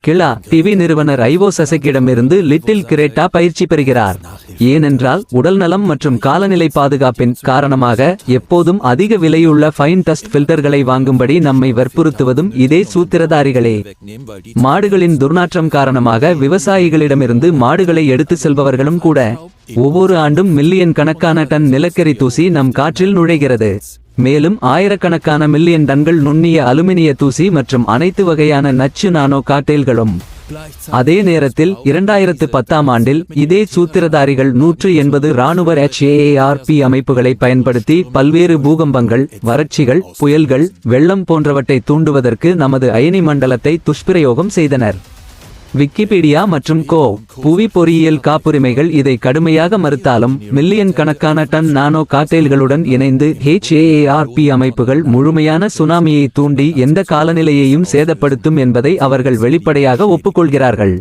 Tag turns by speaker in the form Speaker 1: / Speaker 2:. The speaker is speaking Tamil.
Speaker 1: கிளா டிவி நிறுவனர் ஐவோ சசெக்கிடமிருந்து லிட்டில் கிரேட்டா பயிற்சி பெறுகிறார். ஏனென்றால் உடல்நலம் மற்றும் காலநிலை பாதுகாப்பின் காரணமாக எப்போதும் அதிக விலையுள்ள ஃபைன் டஸ்ட் ஃபில்டர்களை வாங்கும்படி நம்மை வற்புறுத்துவதும் இதே சூத்திரதாரிகளே. மாடுகளின் துர்நாற்றம் காரணமாக விவசாயிகளிடமிருந்து மாடுகளை எடுத்து செல்பவர்களும் கூட. ஒவ்வொரு ஆண்டும் மில்லியன் கணக்கான டன் நிலக்கரி தூசி நம் காற்றில் நுழைகிறது. மேலும் ஆயிரக்கணக்கான மில்லியன் டன்கள் நுண்ணிய அலுமினிய தூசி மற்றும் அனைத்து வகையான நச்சு நானோ காக்டெயில்களும். அதே நேரத்தில் 2010ஆம் ஆண்டில் இதே சூத்திரதாரிகள் 180 இராணுவ HAARP அமைப்புகளை பயன்படுத்தி பல்வேறு பூகம்பங்கள், வறட்சிகள், புயல்கள், வெள்ளம் போன்றவற்றை தூண்டுவதற்கு நமது அயனி மண்டலத்தை துஷ்பிரயோகம் செய்தனர். விக்கிபீடியா மற்றும் புவி பொறியியல் காப்புரிமைகள் இதை கடுமையாக மறுத்தாலும் மில்லியன் கணக்கான டன் நானோ காக்டெயில்களுடன் இணைந்து HAARP அமைப்புகள் முழுமையான சுனாமியை தூண்டி எந்த காலநிலையையும் சேதப்படுத்தும் என்பதை அவர்கள் வெளிப்படையாக ஒப்புக்கொள்கிறார்கள்.